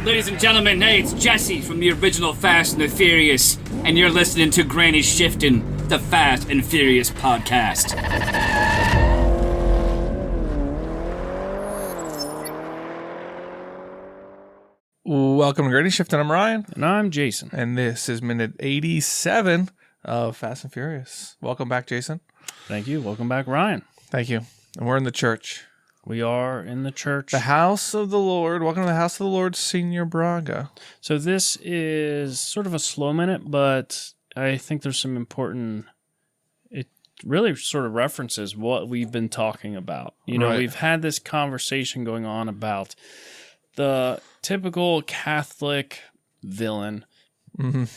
Ladies and gentlemen, hey, it's Jesse from the original Fast and the Furious, and you're listening to Granny Shifting, the Fast and Furious podcast. Welcome to Granny Shifting. I'm Ryan. And I'm Jason. And this is minute 87 of Fast and Furious. Welcome back, Jason. Thank you. Welcome back, Ryan. Thank you. And we're in the church. We are in the church. The house of the Lord. Welcome to the house of the Lord, Senior Braga. So this is sort of a slow minute, but I think there's some important... It really sort of references what we've been talking about. You know, We've had this conversation going on about the typical Catholic villain,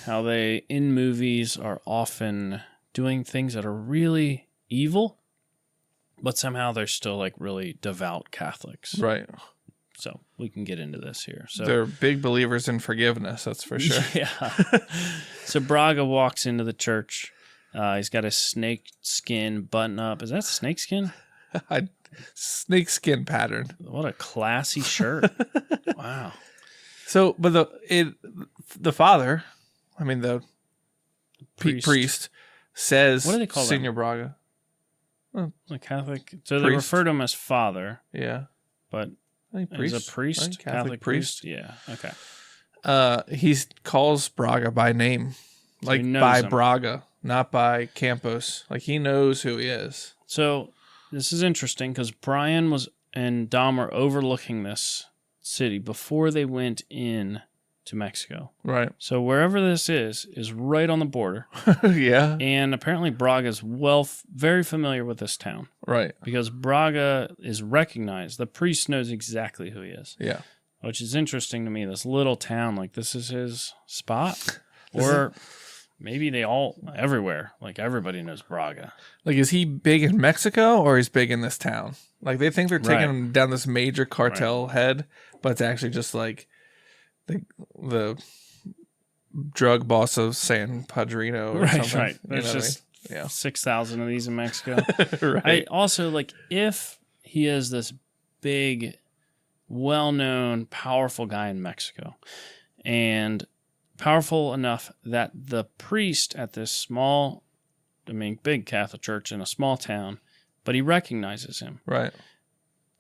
how they, in movies, are often doing things that are really evil, but somehow they're still like really devout Catholics. Right. So we can get into this here. So they're big believers in forgiveness, that's for sure. Yeah. So Braga walks into the church. He's got a snake skin button up. Is that snake skin? Snake skin pattern. What a classy shirt. Wow. So, but the father, I mean the priest says, what do they call Senior Braga? The Catholic. So they refer to him as father. Yeah. But I think priest. Is a priest? Right? Catholic priest? Yeah. Okay. He calls Braga by name. So like he by him. Braga, not by Campos. Like he knows who he is. So this is interesting because Brian and Dom are overlooking this city before they went in to Mexico. Right. So wherever this is right on the border. Yeah. And apparently Braga's very familiar with this town. Right. Because Braga is recognized. The priest knows exactly who he is. Yeah. Which is interesting to me. This little town, like this is his spot. Or maybe everywhere. Like everybody knows Braga. Like is he big in Mexico or he's big in this town? Like they think they're taking him down this major cartel head, but it's actually just like the drug boss of San Padrino or something. Right. There's just 6,000 of these in Mexico. Right. I also like if he is this big, well-known, powerful guy in Mexico, and powerful enough that the priest at this big Catholic church in a small town, but he recognizes him. Right.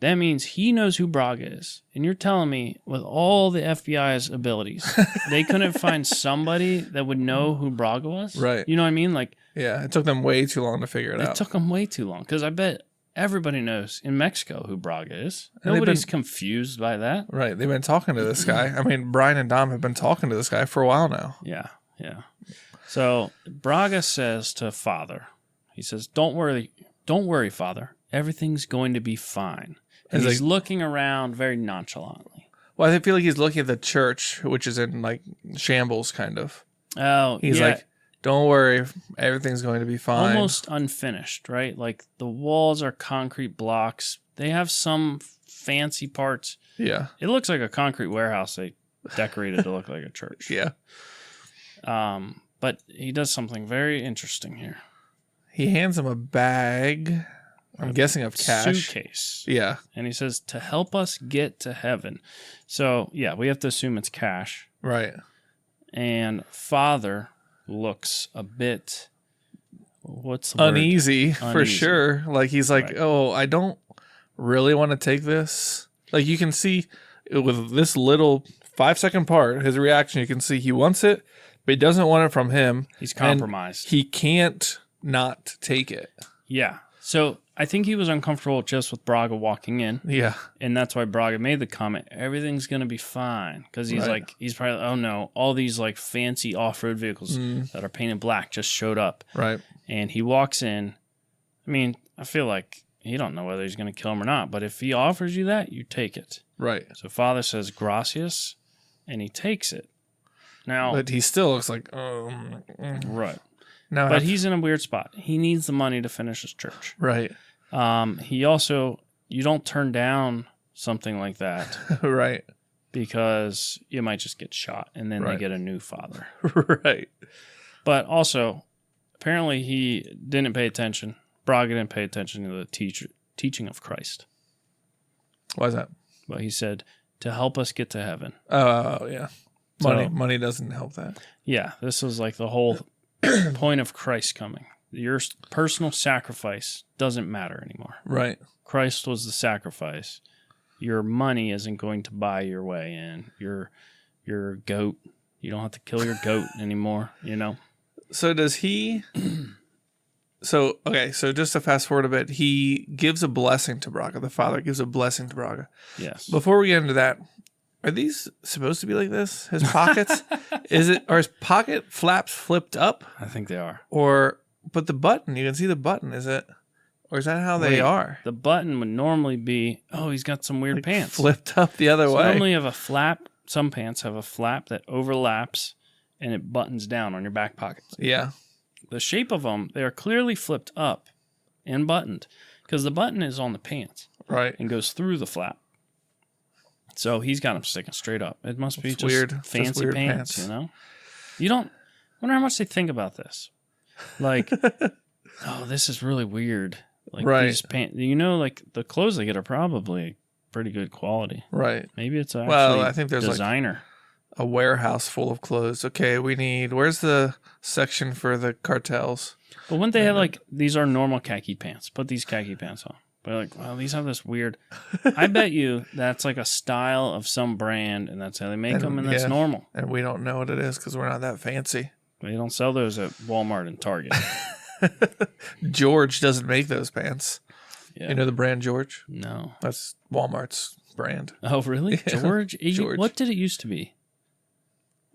That means he knows who Braga is. And you're telling me, with all the FBI's abilities, they couldn't find somebody that would know who Braga was? Right. You know what I mean? Like, yeah, it took them way too long to figure it out. It took them way too long, because I bet everybody knows in Mexico who Braga is. And nobody's confused by that. Right. They've been talking to this guy. I mean, Brian and Dom have been talking to this guy for a while now. Yeah, yeah. So Braga says to Father, he says, don't worry, Father. Everything's going to be fine. And he's looking around very nonchalantly. Well, I feel like he's looking at the church, which is in like shambles, kind of. Oh, he's like, don't worry, everything's going to be fine. Almost unfinished, right? Like the walls are concrete blocks. They have some fancy parts. Yeah. It looks like a concrete warehouse they decorated to look like a church. Yeah. But he does something very interesting here. He hands him a bag. I'm guessing of cash. Suitcase. Yeah. And he says, to help us get to heaven. So, yeah, we have to assume it's cash. Right. And Father looks a bit, what's the uneasy, word? For sure. Like, he's like, right. Oh, I don't really want to take this. Like, you can see with this little 5-second part, his reaction, you can see he wants it, but he doesn't want it from him. He's compromised. He can't not take it. Yeah. So I think he was uncomfortable just with Braga walking in. Yeah. And that's why Braga made the comment, everything's going to be fine. Because he's he's probably, oh no, all these like fancy off-road vehicles that are painted black just showed up. Right. And he walks in. I mean, I feel like he don't know whether he's going to kill him or not. But if he offers you that, you take it. Right. So Father says, gracias, and he takes it. Now, but he still looks like, right. Now, but he's in a weird spot. He needs the money to finish his church. Right. He also, you don't turn down something like that. Right. Because you might just get shot and then they get a new father. Right. But also, apparently he didn't pay attention. Braga didn't pay attention to the teaching of Christ. Why is that? Well, he said, to help us get to heaven. Oh, yeah. So- Money doesn't help that. Yeah, this was like the whole point of Christ coming. Your personal sacrifice doesn't matter anymore. Right. Christ was the sacrifice. Your money isn't going to buy your way in. Your goat, you don't have to kill your goat anymore, you know? So does he... So just to fast forward a bit, he gives a blessing to Braga. The father gives a blessing to Braga. Yes. Before we get into that, are these supposed to be like this? His pockets? Are his pocket flaps flipped up? I think they are. But the button, you can see the button, is it? Or is that how they Wait, are? The button would normally be, he's got some weird pants. Flipped up the other So way. normally you have a flap. Some pants have a flap that overlaps and it buttons down on your back pockets. Yeah. The shape of them, they are clearly flipped up and buttoned because the button is on the pants Right. and goes through the flap. So he's got them sticking straight up. It must be It's just weird. Just fancy weird pants, pants. you know? You don't wonder how much they think about this. Like, this is really weird. Like Right. these pants, like the clothes they get are probably pretty good quality. Right. Maybe it's actually I think there's designer. a warehouse full of clothes. Okay, where's the section for the cartels? But wouldn't they have these are normal khaki pants? Put these khaki pants on. But like, wow, these have this weird. I bet you that's like a style of some brand, and that's how they make them, and that's normal. And we don't know what it is because we're not that fancy. They don't sell those at Walmart and Target. George doesn't make those pants. Yeah. You know the brand George? No. That's Walmart's brand. Oh, really? Yeah. George? George. What did it used to be?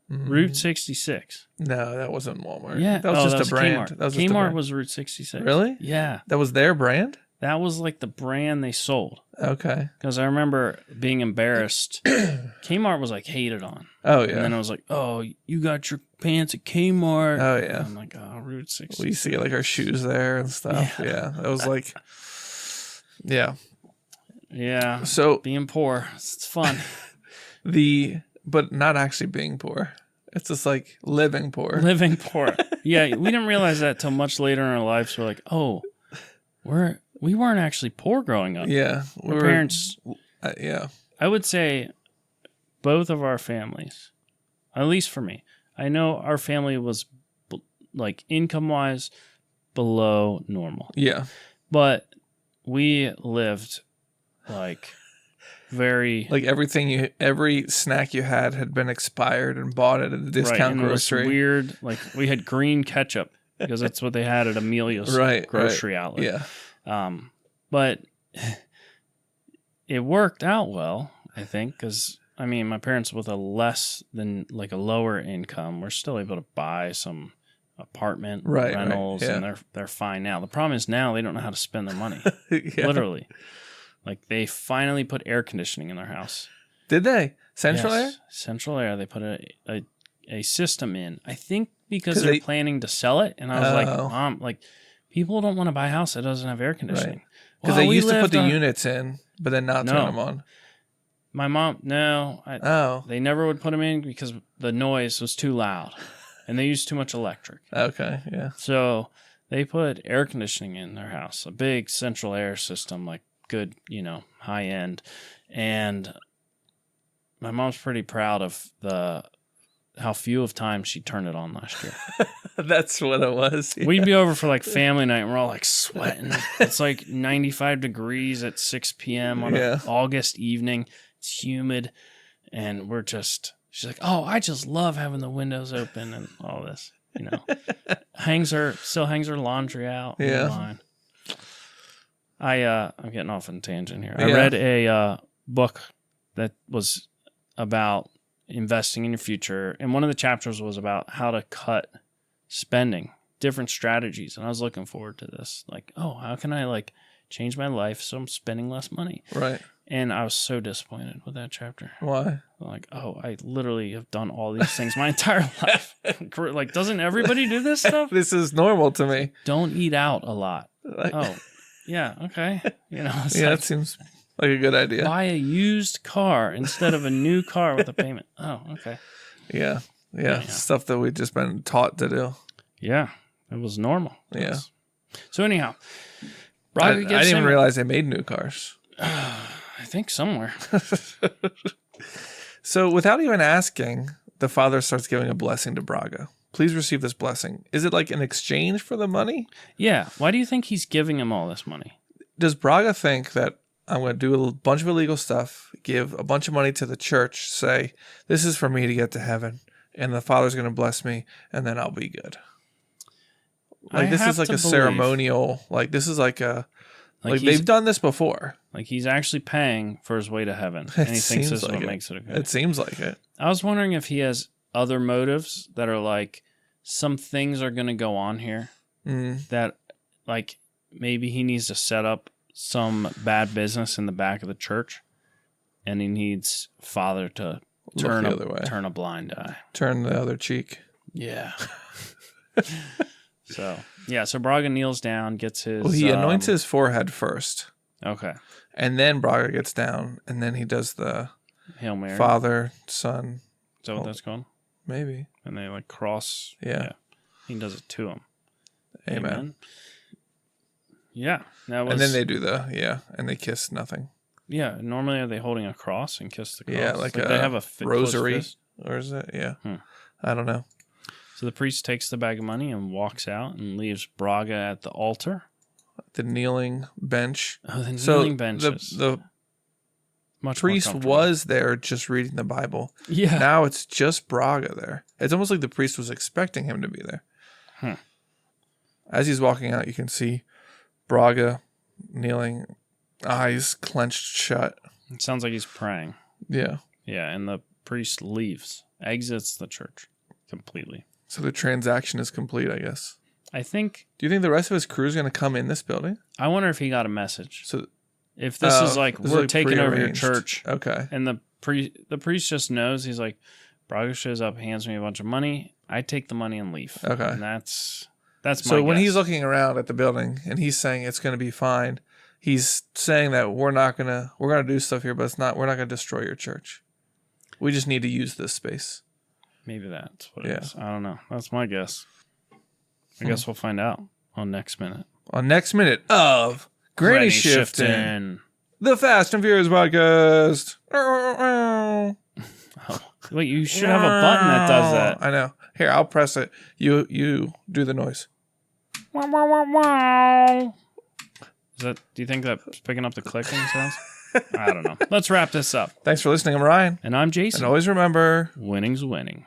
Route 66. No, that wasn't Walmart. Yeah. That was just a brand. Kmart. That was just a Kmart brand. was Route 66. Really? Yeah. That was their brand? That was like the brand they sold. Okay. Because I remember being embarrassed. Kmart was like hated on. Oh, yeah. And then I was like, oh, you got your pants at Kmart. Oh, yeah. And I'm like, Route 66. We used to get like our shoes there and stuff. Yeah. That was like, yeah. Yeah. So Being poor. It's fun. but not actually being poor. It's just like living poor. Living poor. Yeah. We didn't realize that till much later in our lives. We're like, we weren't actually poor growing up. Yeah. Our parents, Yeah. I would say both of our families, at least for me, I know our family was like income wise below normal, Yeah. but we lived like very Like every snack you had been expired and bought at a discount and it was grocery. weird. Like we had green ketchup because that's what they had at Amelia's grocery outlet. Yeah. But it worked out well, I think, because I mean, my parents with a lower income were still able to buy some apartment rentals, and they're fine now. The problem is now they don't know how to spend their money. Yeah. Literally, like they finally put air conditioning in their house. Did they? Central Air? Central Air. They put a system in. I think because they're planning to sell it. And I was like, Mom, like people don't want to buy a house that doesn't have air conditioning. Right. Because they used to put the units in, but then not turn them on. My mom, they never would put them in because the noise was too loud, and they used too much electric. Okay, yeah. So they put air conditioning in their house, a big central air system, like good, high end. And my mom's pretty proud of how few of times she turned it on last year. That's what it was. Yeah. We'd be over for like family night and we're all like sweating. It's like 95 degrees at 6 p.m. on an August evening. It's humid. And she's like, oh, I just love having the windows open and all this, still hangs her laundry out. Yeah. I'm getting off on a tangent here. I read a book that was about investing in your future. And one of the chapters was about how to cut spending, different strategies. And I was looking forward to this. Like, how can I like change my life so I'm spending less money? Right. And I was so disappointed with that chapter. Why? Like, I literally have done all these things my entire life. Like, doesn't everybody do this stuff? This is normal to me. Don't eat out a lot. Like, yeah, okay. That seems like a good idea. Buy a used car instead of a new car with a payment. Oh, okay. Yeah. Stuff that we've just been taught to do. Yeah, it was normal. Yeah. So anyhow, I didn't even realize they made new cars. I think somewhere. So without even asking, the father starts giving a blessing to Braga. Please receive this blessing. Is it like in exchange for the money? Yeah. Why do you think he's giving him all this money? Does Braga think that I'm going to do a bunch of illegal stuff, give a bunch of money to the church, say, this is for me to get to heaven, and the father's going to bless me, and then I'll be good? Like, this is like a ceremonial, like, this is like a, like they've done this before. Like, he's actually paying for his way to heaven, and he thinks this is what makes it okay. It seems like it. I was wondering if he has other motives that are like, some things are going to go on here that, like, maybe he needs to set up some bad business in the back of the church, and he needs father to turn a blind eye. Turn the other cheek. Yeah. So Braga kneels down, gets his... Well, he anoints his forehead first. Okay. And then Braga gets down, and then he does the Hail Mary. Father, Son. Is that what that's called? Maybe. And they like cross. Yeah. He does it to him. Amen. Yeah. And then they do and they kiss nothing. Yeah. Normally, are they holding a cross and kiss the cross? Yeah, like they have a rosary. Or is it? Yeah. I don't know. So the priest takes the bag of money and walks out and leaves Braga at the altar. The kneeling bench. Oh, the kneeling benches. The priest was there just reading the Bible. Yeah. Now it's just Braga there. It's almost like the priest was expecting him to be there. As he's walking out, you can see Braga kneeling, eyes clenched shut. It sounds like he's praying. Yeah. Yeah, and the priest leaves, exits the church completely. So the transaction is complete, I guess. I think... Do you think the rest of his crew is going to come in this building? I wonder if he got a message. So, if this is like, we're taking over your church. Okay. And the priest just knows, he's like, Braga shows up, hands me a bunch of money. I take the money and leave. Okay. And that's my So when guess. he's looking around at the building and he's saying it's going to be fine, he's saying that we're going to do stuff here, but we're not going to destroy your church. We just need to use this space. Maybe that's what it is. I don't know. That's my guess. I guess we'll find out on Next Minute. On Next Minute of Granny Shifting, the Fast and Furious podcast. Oh, wait, you should have a button that does that. I know. Here, I'll press it. You do the noise. Do you think that's picking up the clicking sounds? I don't know. Let's wrap this up. Thanks for listening. I'm Ryan. And I'm Jason. And always remember, winning's winning.